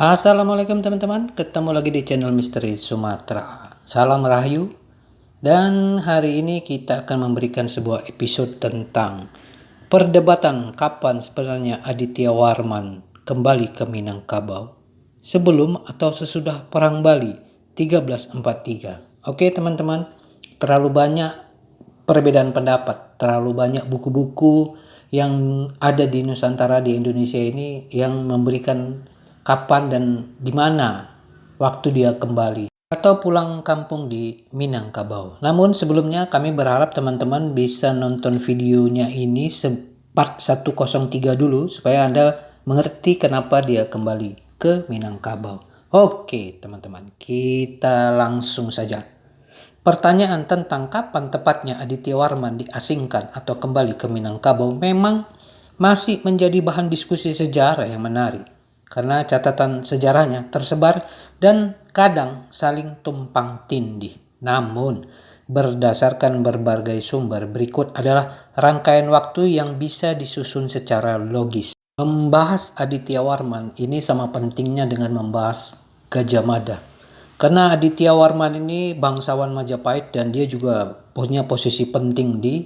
Assalamualaikum teman-teman, ketemu lagi di channel Misteri Sumatera. Salam Rahayu. Dan hari ini kita akan memberikan sebuah episode tentang perdebatan kapan sebenarnya Aditya Warman kembali ke Minangkabau, sebelum atau sesudah Perang Bali 1343. Oke teman-teman, terlalu banyak perbedaan pendapat, terlalu banyak buku-buku yang ada di Nusantara, di Indonesia ini, yang memberikan kapan dan di mana waktu dia kembali atau pulang kampung di Minangkabau. Namun sebelumnya kami berharap teman-teman bisa nonton videonya ini part 103 dulu supaya Anda mengerti kenapa dia kembali ke Minangkabau. Oke teman-teman, kita langsung saja. Pertanyaan tentang kapan tepatnya Aditya Warman diasingkan atau kembali ke Minangkabau memang masih menjadi bahan diskusi sejarah yang menarik, karena catatan sejarahnya tersebar dan kadang saling tumpang tindih. Namun, berdasarkan berbagai sumber, berikut adalah rangkaian waktu yang bisa disusun secara logis. Membahas Aditya Warman ini sama pentingnya dengan membahas Gajah Mada. Karena Aditya Warman ini bangsawan Majapahit dan dia juga punya posisi penting di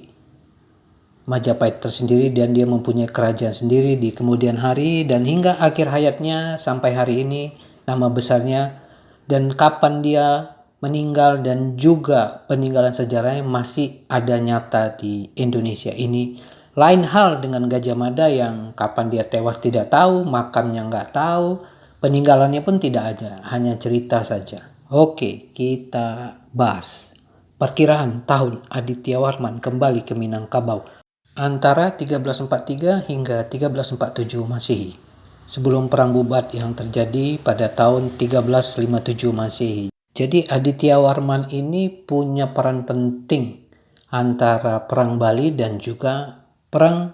Majapahit tersendiri, dan dia mempunyai kerajaan sendiri di kemudian hari dan hingga akhir hayatnya sampai hari ini, nama besarnya dan kapan dia meninggal dan juga peninggalan sejarahnya masih ada nyata di Indonesia ini. Lain hal dengan Gajah Mada yang kapan dia tewas tidak tahu, makamnya nggak tahu, peninggalannya pun tidak ada, hanya cerita saja. Oke, kita bahas perkiraan tahun Aditya Warman kembali ke Minangkabau antara 1343 hingga 1347 Masehi, sebelum Perang Bubat yang terjadi pada tahun 1357 Masehi. Jadi Aditya Warman ini punya peran penting antara Perang Bali dan juga Perang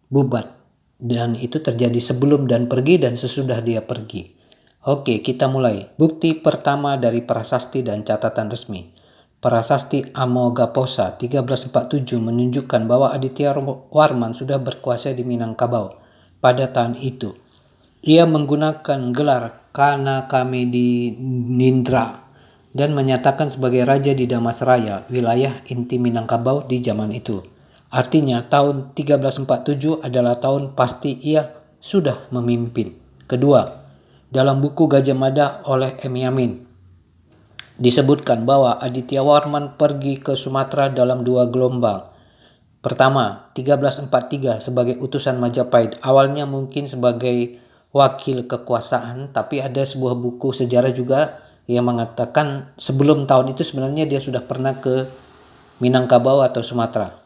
Bubat, dan itu terjadi sebelum dan pergi dan sesudah dia pergi. Oke, kita mulai. Bukti pertama dari prasasti dan catatan resmi. Prasasti Amogaposa 1347 menunjukkan bahwa Aditya Warman sudah berkuasa di Minangkabau pada tahun itu. Ia menggunakan gelar Kana Kamedi Nindra dan menyatakan sebagai raja di Damasraya, wilayah inti Minangkabau di zaman itu. Artinya tahun 1347 adalah tahun pasti ia sudah memimpin. Kedua, dalam buku Gajah Mada oleh M. Yamin disebutkan bahwa Aditya Warman pergi ke Sumatera dalam 2 gelombang. Pertama, 1343 sebagai utusan Majapahit, awalnya mungkin sebagai wakil kekuasaan, tapi ada sebuah buku sejarah juga yang mengatakan sebelum tahun itu sebenarnya dia sudah pernah ke Minangkabau atau Sumatera.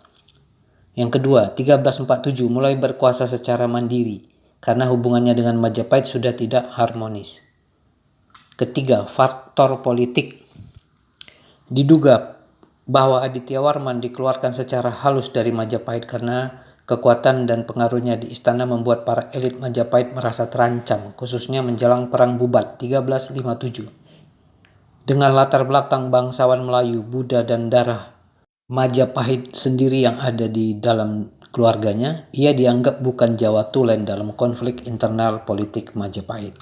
Yang kedua, 1347 mulai berkuasa secara mandiri karena hubungannya dengan Majapahit sudah tidak harmonis. Ketiga, faktor politik. Diduga bahwa Aditya Warman dikeluarkan secara halus dari Majapahit karena kekuatan dan pengaruhnya di istana membuat para elit Majapahit merasa terancam, khususnya menjelang Perang Bubat 1357. Dengan latar belakang bangsawan Melayu, Buddha dan darah Majapahit sendiri yang ada di dalam keluarganya, ia dianggap bukan Jawa Tulen dalam konflik internal politik Majapahit.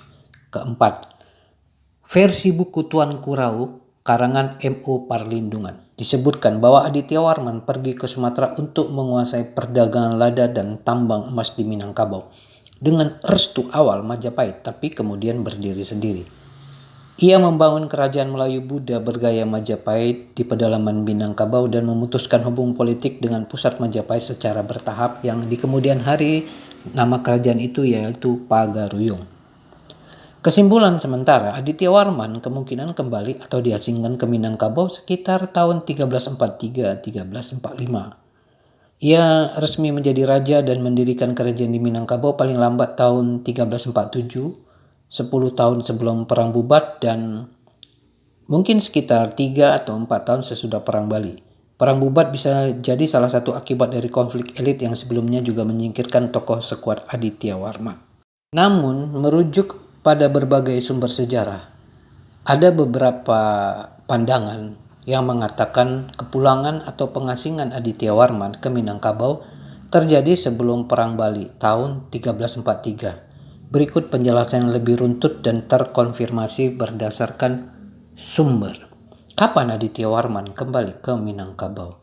Keempat, versi buku Tuan Kurau karangan M.O. Parlindungan disebutkan bahwa Aditya Warman pergi ke Sumatera untuk menguasai perdagangan lada dan tambang emas di Minangkabau dengan restu awal Majapahit, tapi kemudian berdiri sendiri. Ia membangun kerajaan Melayu Buddha bergaya Majapahit di pedalaman Minangkabau dan memutuskan hubungan politik dengan pusat Majapahit secara bertahap, yang di kemudian hari nama kerajaan itu yaitu Pagaruyung. Kesimpulan sementara, Aditya Warman kemungkinan kembali atau diasingkan ke Minangkabau sekitar tahun 1343-1345. Ia resmi menjadi raja dan mendirikan kerajaan di Minangkabau paling lambat tahun 1347, 10 tahun sebelum Perang Bubat, dan mungkin sekitar 3 atau 4 tahun sesudah Perang Bali. Perang Bubat bisa jadi salah satu akibat dari konflik elit yang sebelumnya juga menyingkirkan tokoh sekuat Aditya Warman. Namun, merujuk pada berbagai sumber sejarah, ada beberapa pandangan yang mengatakan kepulangan atau pengasingan Aditya Warman ke Minangkabau terjadi sebelum Perang Bali tahun 1343. Berikut penjelasan yang lebih runtut dan terkonfirmasi berdasarkan sumber. Kapan Aditya Warman kembali ke Minangkabau?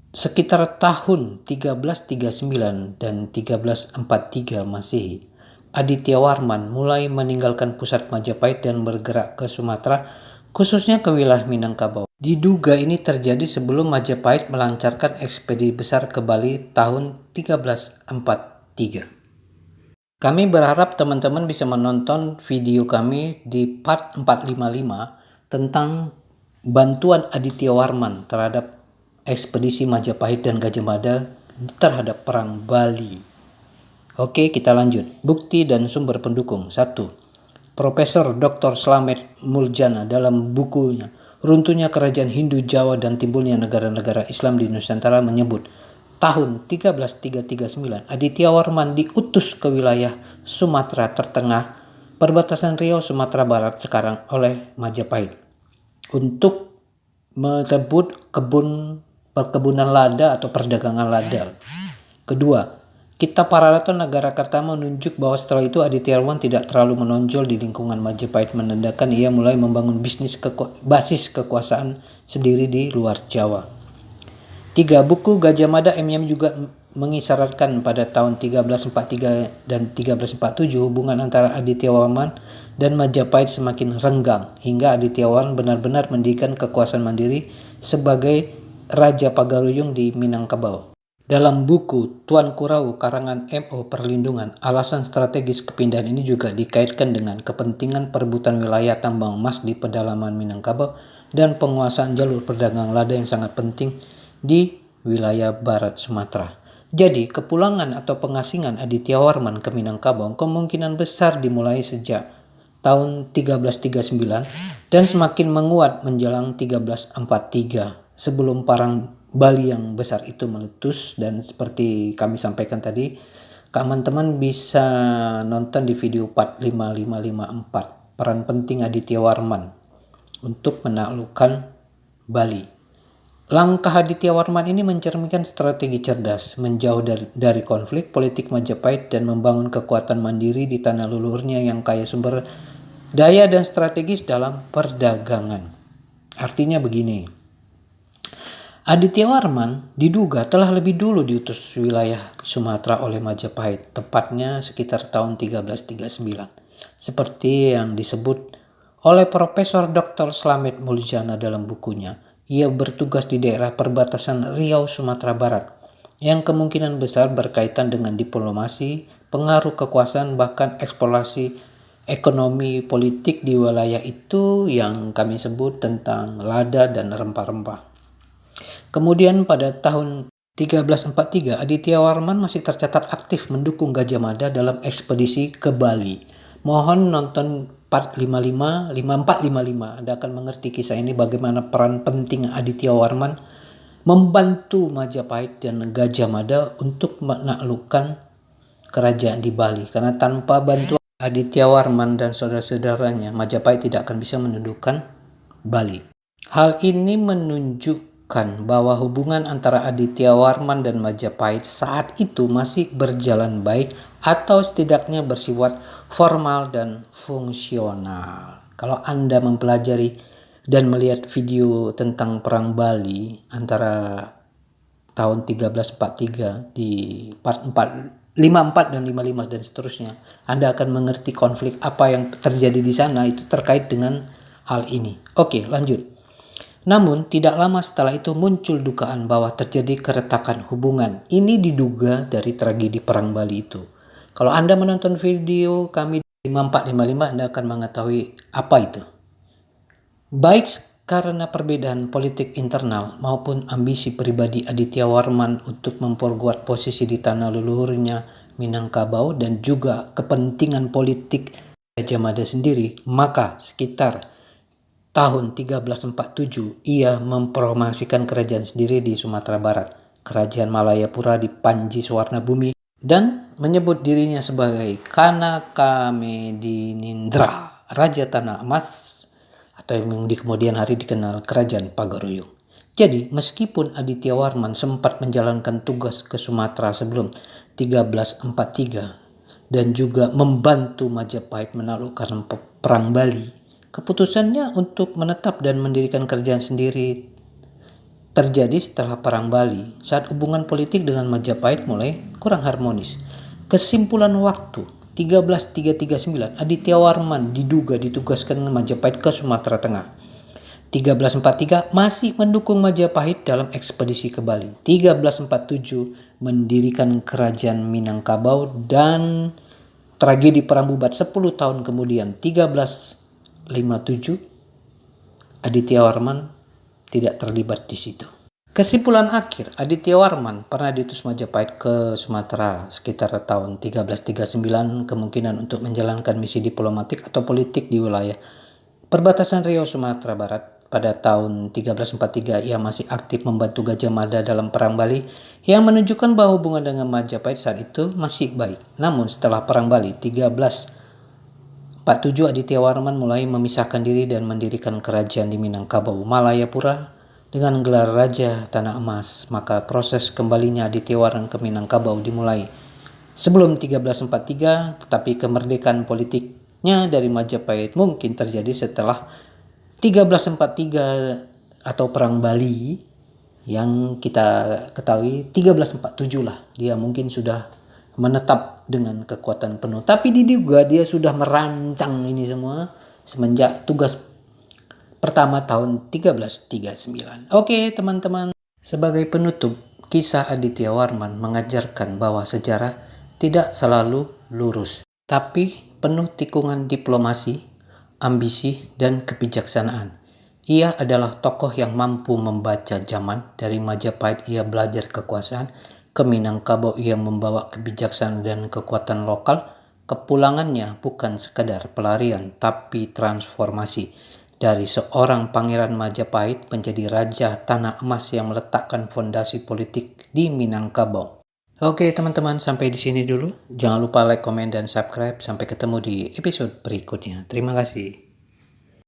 Sekitar tahun 1339 dan 1343 Masehi, Aditya Warman mulai meninggalkan pusat Majapahit dan bergerak ke Sumatera, khususnya ke wilayah Minangkabau. Diduga ini terjadi sebelum Majapahit melancarkan ekspedisi besar ke Bali tahun 1343. Kami berharap teman-teman bisa menonton video kami di part 455 tentang bantuan Aditya Warman terhadap ekspedisi Majapahit dan Gajah Mada terhadap Perang Bali. Oke, kita lanjut. Bukti dan sumber pendukung. 1. Profesor Dr. Slamet Muljana dalam bukunya Runtuhnya Kerajaan Hindu Jawa dan Timbulnya Negara-Negara Islam di Nusantara menyebut tahun 13339 Aditya Warman diutus ke wilayah Sumatera Tertengah, perbatasan Riau Sumatera Barat sekarang oleh Majapahit untuk merebut perkebunan lada atau perdagangan lada. Kedua, Kitab Pararaton Nagarakara menunjuk bahwa setelah itu Aditya Warman tidak terlalu menonjol di lingkungan Majapahit, menandakan ia mulai membangun basis kekuasaan sendiri di luar Jawa. 3. Buku Gajah Mada M.M. juga mengisyaratkan pada tahun 1343 dan 1347 hubungan antara Aditya Warman dan Majapahit semakin renggang hingga Aditya Warman benar-benar mendirikan kekuasaan mandiri sebagai Raja Pagaruyung di Minangkabau. Dalam buku Tuan Kurau karangan M.O. Perlindungan, alasan strategis kepindahan ini juga dikaitkan dengan kepentingan perebutan wilayah tambang emas di pedalaman Minangkabau dan penguasaan jalur perdagangan lada yang sangat penting di wilayah barat Sumatera. Jadi, kepulangan atau pengasingan Aditya Warman ke Minangkabau kemungkinan besar dimulai sejak tahun 1339 dan semakin menguat menjelang 1343 sebelum perang Bali yang besar itu meletus. Dan seperti kami sampaikan tadi, teman-teman bisa nonton di video part 5554 peran penting Aditya Warman untuk menaklukkan Bali. Langkah Aditya Warman ini mencerminkan strategi cerdas, menjauh dari konflik politik Majapahit dan membangun kekuatan mandiri di tanah leluhurnya yang kaya sumber daya dan strategis dalam perdagangan. Artinya begini, Aditya Warman diduga telah lebih dulu diutus wilayah Sumatera oleh Majapahit, tepatnya sekitar tahun 1339, seperti yang disebut oleh Profesor Dr. Slamet Muljana dalam bukunya. Ia bertugas di daerah perbatasan Riau Sumatera Barat yang kemungkinan besar berkaitan dengan diplomasi, pengaruh kekuasaan, bahkan eksplorasi ekonomi politik di wilayah itu yang kami sebut tentang lada dan rempah-rempah. Kemudian pada tahun 1343 Aditya Warman masih tercatat aktif mendukung Gajah Mada dalam ekspedisi ke Bali. Mohon nonton part 5455, Anda akan mengerti kisah ini, bagaimana peran penting Aditya Warman membantu Majapahit dan Gajah Mada untuk menaklukkan kerajaan di Bali. Karena tanpa bantuan Aditya Warman dan saudara-saudaranya, Majapahit tidak akan bisa menundukkan Bali. Hal ini menunjukkan bahwa hubungan antara Aditya Warman dan Majapahit saat itu masih berjalan baik atau setidaknya bersifat formal dan fungsional. Kalau Anda mempelajari dan melihat video tentang Perang Bali antara tahun 1343 di part 54 dan 55 dan seterusnya, Anda akan mengerti konflik apa yang terjadi di sana itu terkait dengan hal ini. Oke, lanjut. Namun, tidak lama setelah itu muncul dugaan bahwa terjadi keretakan hubungan. Ini diduga dari tragedi Perang Bali itu. Kalau Anda menonton video kami 5455, Anda akan mengetahui apa itu. Baik karena perbedaan politik internal maupun ambisi pribadi Aditya Warman untuk memperkuat posisi di tanah leluhurnya Minangkabau dan juga kepentingan politik Gajah Mada sendiri, maka sekitar tahun 1347 ia mempromosikan kerajaan sendiri di Sumatera Barat, Kerajaan Malayapura di Panji Suwarna Bumi, dan menyebut dirinya sebagai Kanaka Medinindra, Raja Tanah Emas, atau yang di kemudian hari dikenal Kerajaan Pagaruyung. Jadi, meskipun Aditya Warman sempat menjalankan tugas ke Sumatera sebelum 1343, dan juga membantu Majapahit menaklukkan Perang Bali, keputusannya untuk menetap dan mendirikan kerajaan sendiri terjadi setelah Perang Bali, saat hubungan politik dengan Majapahit mulai kurang harmonis. Kesimpulan waktu, 1339, Aditya Warman diduga ditugaskan Majapahit ke Sumatera Tengah. 1343 masih mendukung Majapahit dalam ekspedisi ke Bali. 1347 mendirikan kerajaan Minangkabau dan tragedi Perang Bubat 10 tahun kemudian. 1357 Aditya Warman tidak terlibat di situ. Kesimpulan akhir, Aditya Warman pernah diutus Majapahit ke Sumatera sekitar tahun 1339, kemungkinan untuk menjalankan misi diplomatik atau politik di wilayah perbatasan Riau, Sumatera Barat. Pada tahun 1343 ia masih aktif membantu Gajah Mada dalam Perang Bali yang menunjukkan bahwa hubungan dengan Majapahit saat itu masih baik. Namun setelah Perang Bali 1347 Aditya Warman mulai memisahkan diri dan mendirikan kerajaan di Minangkabau, Malayapura dengan gelar Raja Tanah Emas. Maka proses kembalinya Aditya Warman ke Minangkabau dimulai sebelum 1343, tetapi kemerdekaan politiknya dari Majapahit mungkin terjadi setelah 1343 atau Perang Bali yang kita ketahui 1347 lah. Dia mungkin sudah menetap dengan kekuatan penuh. Tapi diduga dia sudah merancang ini semua semenjak tugas pertama tahun 1339. Oke teman-teman, sebagai penutup, kisah Aditya Warman mengajarkan bahwa sejarah tidak selalu lurus, tapi penuh tikungan diplomasi, ambisi, dan kebijaksanaan. Ia adalah tokoh yang mampu membaca zaman. Dari Majapahit ia belajar kekuasaan, ke Minangkabau ia membawa kebijaksanaan dan kekuatan lokal. Kepulangannya bukan sekadar pelarian, tapi transformasi. Dari seorang pangeran Majapahit menjadi Raja Tanah Emas yang meletakkan fondasi politik di Minangkabau. Oke teman-teman, sampai di sini dulu. Jangan lupa like, komen, dan subscribe. Sampai ketemu di episode berikutnya. Terima kasih.